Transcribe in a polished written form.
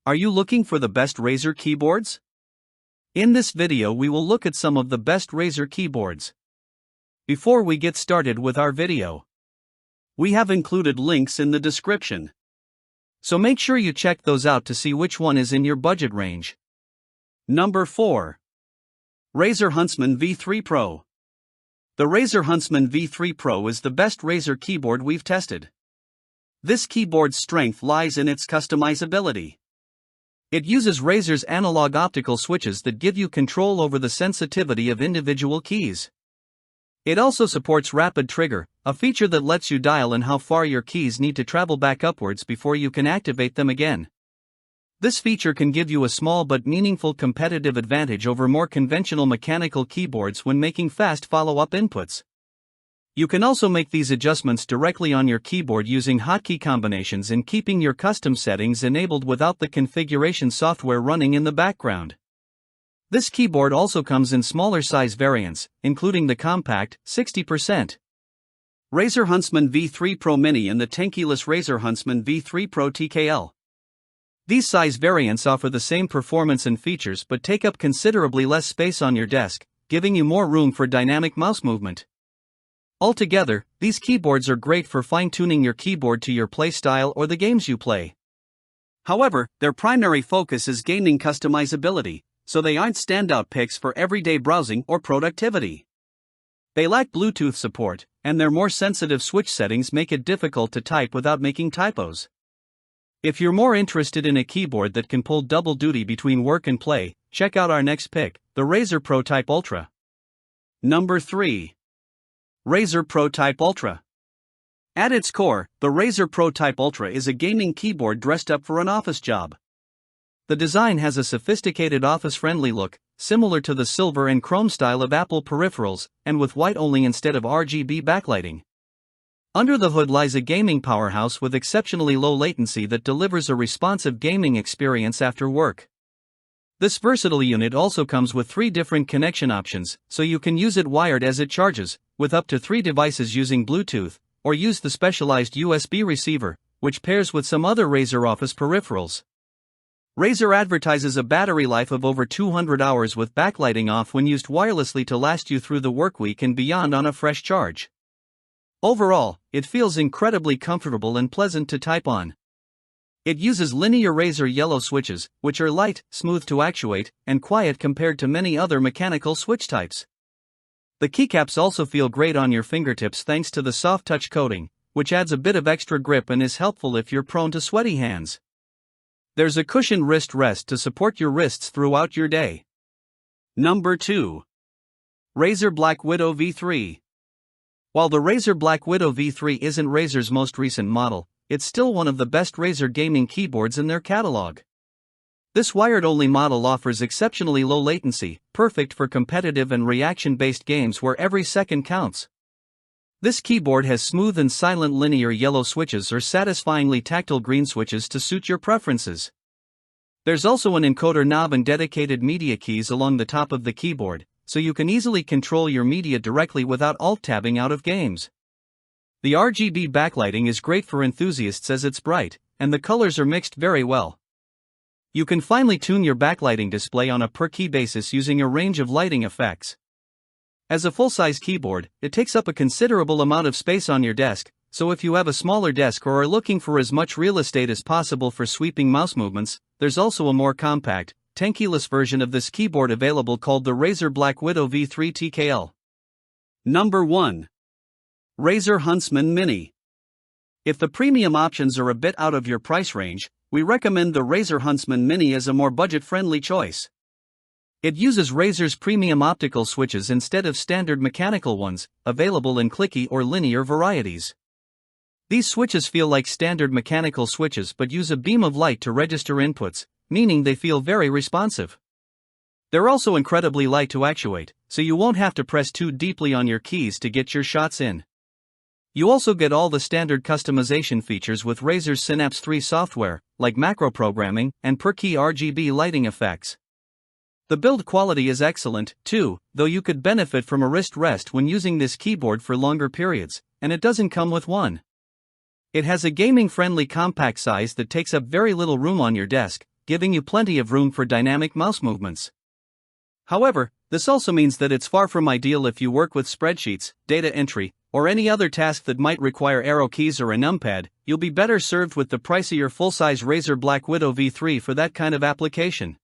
Are you looking for the best Razer keyboards? In this video we will look at some of the best Razer keyboards. Before we get started with our video, we have included links in the description. So make sure you check those out to see which one is in your budget range. Number 4. Razer Huntsman V3 Pro. The Razer Huntsman V3 Pro is the best Razer keyboard we've tested. This keyboard's strength lies in its customizability. It uses Razer's analog optical switches that give you control over the sensitivity of individual keys. It also supports rapid trigger, a feature that lets you dial in how far your keys need to travel back upwards before you can activate them again. This feature can give you a small but meaningful competitive advantage over more conventional mechanical keyboards when making fast follow-up inputs. You can also make these adjustments directly on your keyboard using hotkey combinations and keeping your custom settings enabled without the configuration software running in the background. This keyboard also comes in smaller size variants, including the compact 60% Razer Huntsman V3 Pro Mini and the tankless Razer Huntsman V3 Pro TKL. These size variants offer the same performance and features but take up considerably less space on your desk, giving you more room for dynamic mouse movement. Altogether, these keyboards are great for fine-tuning your keyboard to your playstyle or the games you play. However, their primary focus is gaming customizability, so they aren't standout picks for everyday browsing or productivity. They lack Bluetooth support, and their more sensitive switch settings make it difficult to type without making typos. If you're more interested in a keyboard that can pull double duty between work and play, check out our next pick, the Razer ProType Ultra. Number 3. Razer ProType Ultra. At its core, the Razer ProType Ultra is a gaming keyboard dressed up for an office job. The design has a sophisticated office-friendly look, similar to the silver and chrome style of Apple peripherals, and with white only instead of RGB backlighting. Under the hood lies a gaming powerhouse with exceptionally low latency that delivers a responsive gaming experience after work. This versatile unit also comes with 3 different connection options, so you can use it wired as it charges, with up to 3 devices using Bluetooth, or use the specialized USB receiver, which pairs with some other Razer Office peripherals. Razer advertises a battery life of over 200 hours with backlighting off when used wirelessly to last you through the workweek and beyond on a fresh charge. Overall, it feels incredibly comfortable and pleasant to type on. It uses linear Razer yellow switches, which are light, smooth to actuate, and quiet compared to many other mechanical switch types. The keycaps also feel great on your fingertips thanks to the soft touch coating, which adds a bit of extra grip and is helpful if you're prone to sweaty hands. There's a cushioned wrist rest to support your wrists throughout your day. Number 2. Razer BlackWidow V3. While the Razer BlackWidow V3 isn't Razer's most recent model, it's still one of the best Razer gaming keyboards in their catalog. This wired-only model offers exceptionally low latency, perfect for competitive and reaction-based games where every second counts. This keyboard has smooth and silent linear yellow switches or satisfyingly tactile green switches to suit your preferences. There's also an encoder knob and dedicated media keys along the top of the keyboard, so you can easily control your media directly without alt-tabbing out of games. The RGB backlighting is great for enthusiasts as it's bright, and the colors are mixed very well. You can finely tune your backlighting display on a per-key basis using a range of lighting effects. As a full-size keyboard, it takes up a considerable amount of space on your desk, so if you have a smaller desk or are looking for as much real estate as possible for sweeping mouse movements, there's also a more compact, tankless version of this keyboard available called the Razer BlackWidow V3 TKL. Number 1. Razer Huntsman Mini. If the premium options are a bit out of your price range, we recommend the Razer Huntsman Mini as a more budget-friendly choice. It uses Razer's premium optical switches instead of standard mechanical ones, available in clicky or linear varieties. These switches feel like standard mechanical switches but use a beam of light to register inputs, meaning they feel very responsive. They're also incredibly light to actuate, so you won't have to press too deeply on your keys to get your shots in. You also get all the standard customization features with Razer's Synapse 3 software, like macro programming and per-key RGB lighting effects. The build quality is excellent, too, though you could benefit from a wrist rest when using this keyboard for longer periods, and it doesn't come with one. It has a gaming-friendly compact size that takes up very little room on your desk, giving you plenty of room for dynamic mouse movements. However, this also means that it's far from ideal if you work with spreadsheets, data entry, or any other task that might require arrow keys or a numpad. You'll be better served with the pricier full-size Razer BlackWidow V3 for that kind of application.